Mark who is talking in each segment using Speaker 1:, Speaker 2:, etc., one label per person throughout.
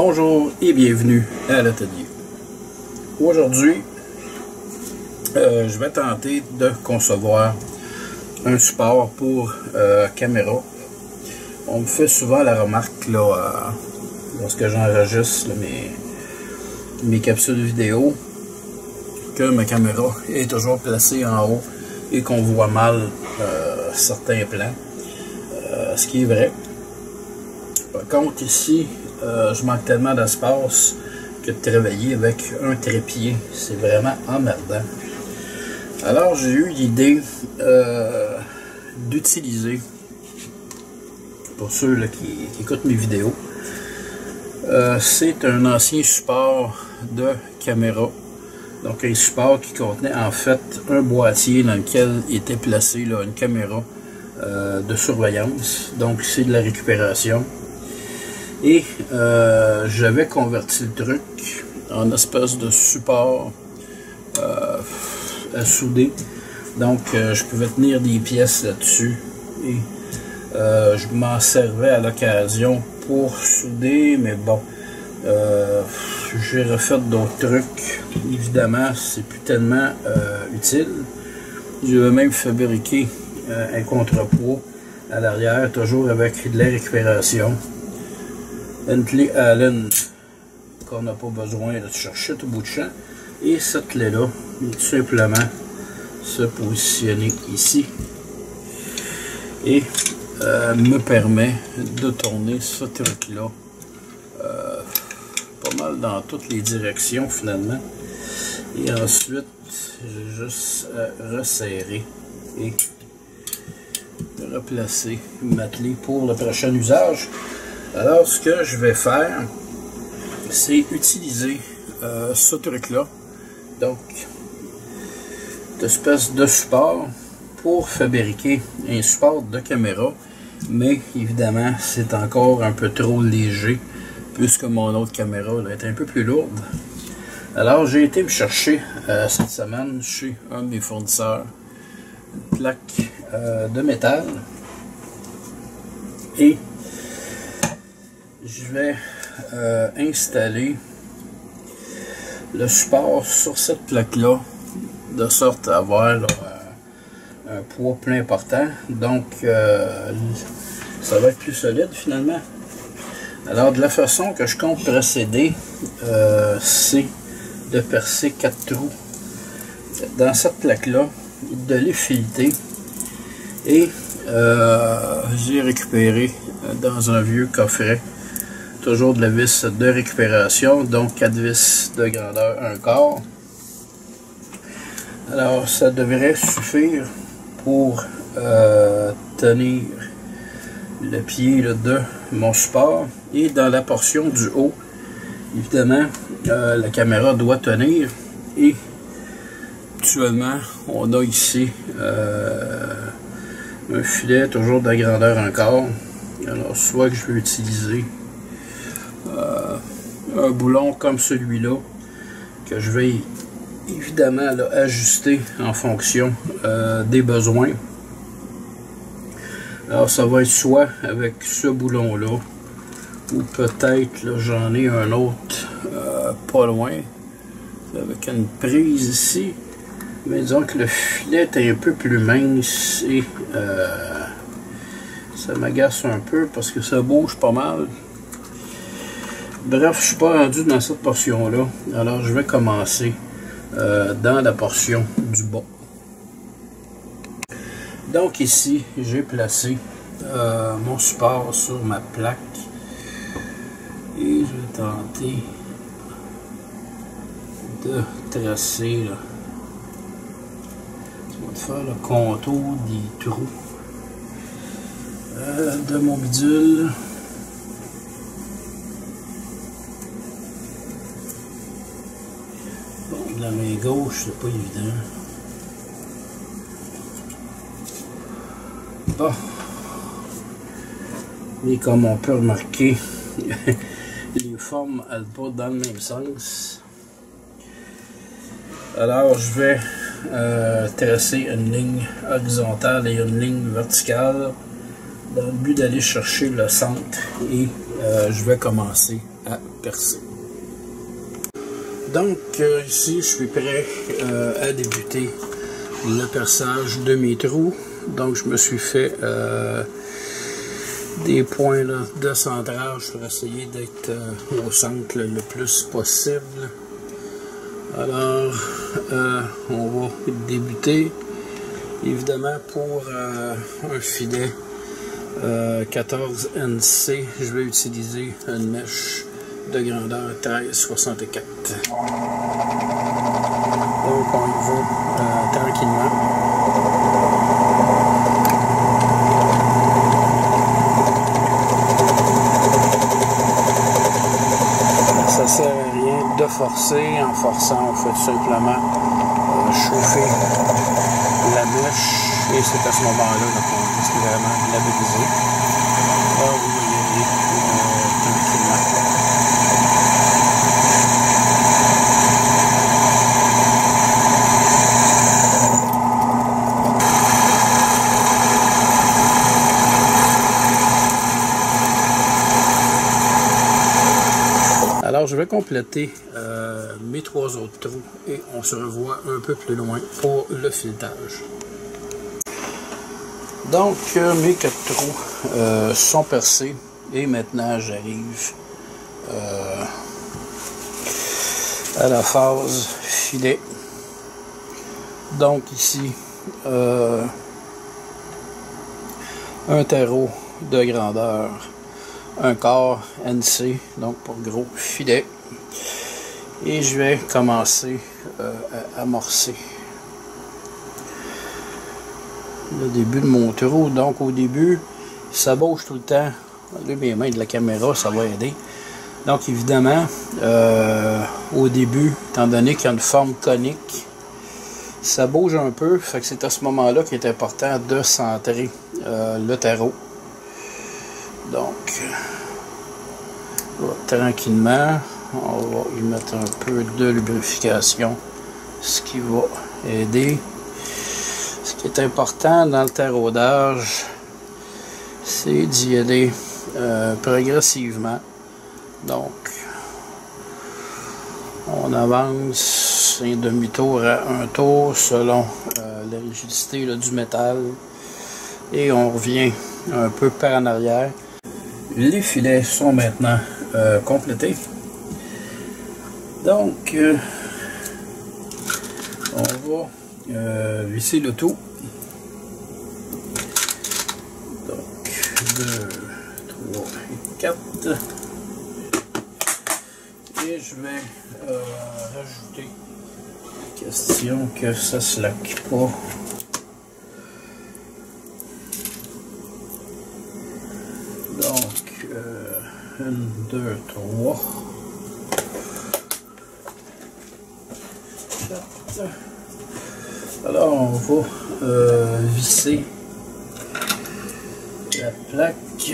Speaker 1: Bonjour et bienvenue à l'atelier. Aujourd'hui, je vais tenter de concevoir un support pour caméra. On me fait souvent la remarque là, lorsque j'enregistre mes capsules vidéo que ma caméra est toujours placée en haut et qu'on voit mal certains plans, ce qui est vrai. Par contre ici, je manque tellement d'espace que de travailler avec un trépied, c'est vraiment emmerdant. Alors j'ai eu l'idée d'utiliser, pour ceux là, qui écoutent mes vidéos, c'est un ancien support de caméra. Donc un support qui contenait en fait un boîtier dans lequel était placée là, une caméra de surveillance. Donc c'est de la récupération. Et j'avais converti le truc en espèce de support à souder. Donc je pouvais tenir des pièces là-dessus. Et je m'en servais à l'occasion pour souder, mais bon, j'ai refait d'autres trucs. Évidemment, c'est plus tellement utile. Je vais même fabriquer un contrepoids à l'arrière, toujours avec de la récupération. Une clé Allen qu'on n'a pas besoin de chercher tout bout de champ. Et cette clé-là, tout simplement se positionner ici. Et me permet de tourner ce truc-là pas mal dans toutes les directions finalement. Et ensuite, j'ai juste à resserrer et replacer ma clé pour le prochain usage. Alors, ce que je vais faire, c'est utiliser ce truc-là, donc, cette espèce de support pour fabriquer un support de caméra, mais évidemment, c'est encore un peu trop léger, puisque mon autre caméra là, est un peu plus lourde. Alors, j'ai été me chercher cette semaine chez un de mes fournisseurs une plaque de métal, et je vais installer le support sur cette plaque-là, de sorte à avoir là, un poids plus important. Donc, ça va être plus solide finalement. Alors, de la façon que je compte procéder, c'est de percer 4 trous dans cette plaque-là, de les fileter. Et j'ai récupéré dans un vieux coffret toujours de la vis de récupération, donc 4 vis de grandeur 1/4. Alors ça devrait suffire pour tenir le pied là, de mon support. Et dans la portion du haut, évidemment, la caméra doit tenir. Et actuellement, on a ici un filet toujours de la grandeur 1/4. Alors soit que je vais utiliser un boulon comme celui-là, que je vais évidemment là, ajuster en fonction des besoins. Alors ça va être soit avec ce boulon là, ou peut-être j'en ai un autre pas loin, avec une prise ici, mais disons que le filet est un peu plus mince et ça m'agace un peu parce que ça bouge pas mal. Bref, je suis pas rendu dans cette portion-là. Alors, je vais commencer dans la portion du bas. Donc ici, j'ai placé mon support sur ma plaque. Et je vais tenter de tracer là. Je vais faire le contour des trous de mon bidule. La main gauche, c'est pas évident. Bon. Mais comme on peut remarquer, les formes elles pas dans le même sens. Alors je vais tracer une ligne horizontale et une ligne verticale dans le but d'aller chercher le centre, et je vais commencer à percer. Donc ici je suis prêt à débuter le perçage de mes trous. Donc je me suis fait des points là, de centrage pour essayer d'être au centre le plus possible. Alors on va débuter. Évidemment pour un filet 14 NC, je vais utiliser une mèche de grandeur 1364. Donc on y va tranquillement. Ça sert à rien de forcer. En forçant, on fait tout simplement chauffer la mèche et c'est à ce moment-là qu'on risque vraiment de la briser. Alors vous voyez tranquillement. Alors je vais compléter mes 3 autres trous et on se revoit un peu plus loin pour le filetage. Donc mes 4 trous sont percés et maintenant j'arrive à la phase filet. Donc ici un terreau de grandeur 1/4 NC, donc pour gros filet. Et je vais commencer à amorcer le début de mon trou. Donc au début, ça bouge tout le temps. Enlever mes mains de la caméra, ça va aider. Donc évidemment, au début, étant donné qu'il y a une forme conique, ça bouge un peu. Fait que c'est à ce moment-là qu'il est important de centrer le terreau. Donc, tranquillement, on va y mettre un peu de lubrification, ce qui va aider. Ce qui est important dans le taraudage, c'est d'y aller progressivement. Donc, on avance un demi-tour à un tour selon la rigidité là, du métal et on revient un peu par en arrière. Les filets sont maintenant complétés. Donc, on va visser le tout. Donc, 2, 3 et 4. Et je vais rajouter, question que ça ne se laque pas. Donc, 1, 2, 3, 4. Alors, on va visser la plaque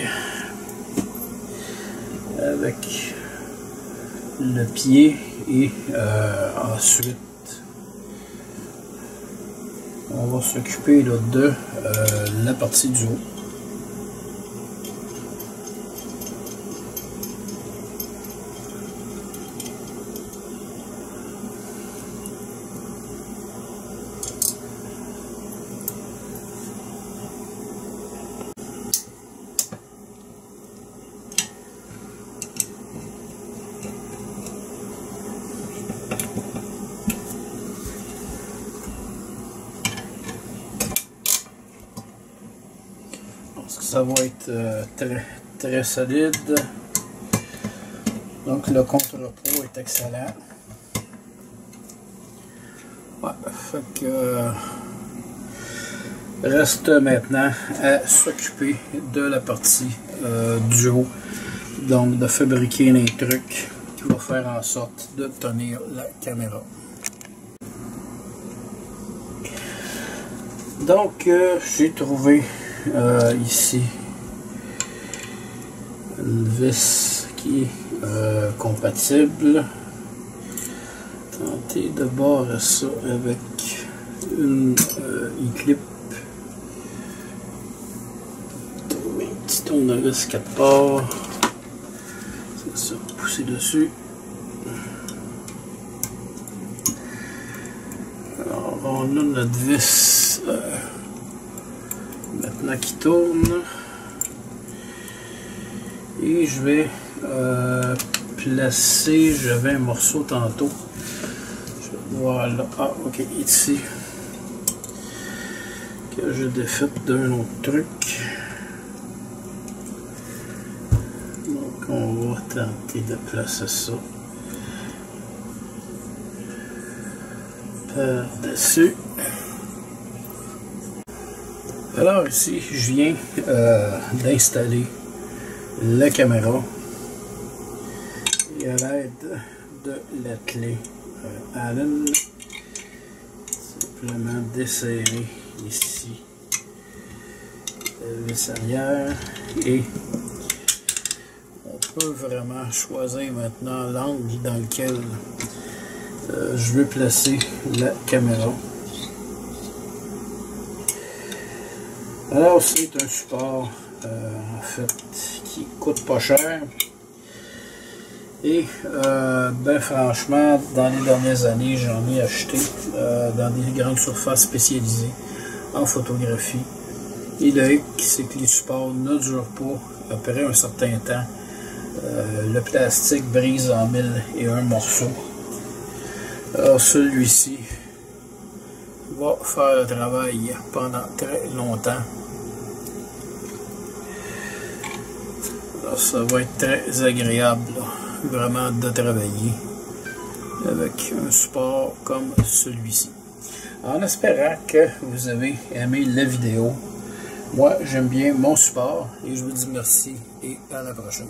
Speaker 1: avec le pied et ensuite on va s'occuper de la partie du haut. Ça va être très solide. Donc le contre-repos est excellent. Ouais, fait que reste maintenant à s'occuper de la partie du haut. Donc de fabriquer un truc qui va faire en sorte de tenir la caméra. Donc j'ai trouvé ici une vis qui est compatible. Tenter de barrer ça avec une e-clip. Trouver un petit tournevis 4 parts. C'est ça, pousser passer dessus. Alors, on a notre vis maintenant qui tourne. Et je vais placer, j'avais un morceau tantôt. Voilà, ah ok, ici. Que je défait d'un autre truc. Donc on va tenter de placer ça par-dessus. Alors ici, je viens d'installer la caméra et à l'aide de la clé Allen, simplement desserrer ici la vis arrière et on peut vraiment choisir maintenant l'angle dans lequel je veux placer la caméra. Alors c'est un support en fait qui coûte pas cher et ben franchement dans les dernières années j'en ai acheté dans des grandes surfaces spécialisées en photographie et le hic c'est que les supports ne durent pas après un certain temps. Le plastique brise en 1001 morceaux. Alors celui-ci va faire le travail pendant très longtemps. Alors, ça va être très agréable là, vraiment de travailler avec un support comme celui-ci. En espérant que vous avez aimé la vidéo, moi j'aime bien mon support et je vous dis merci et à la prochaine.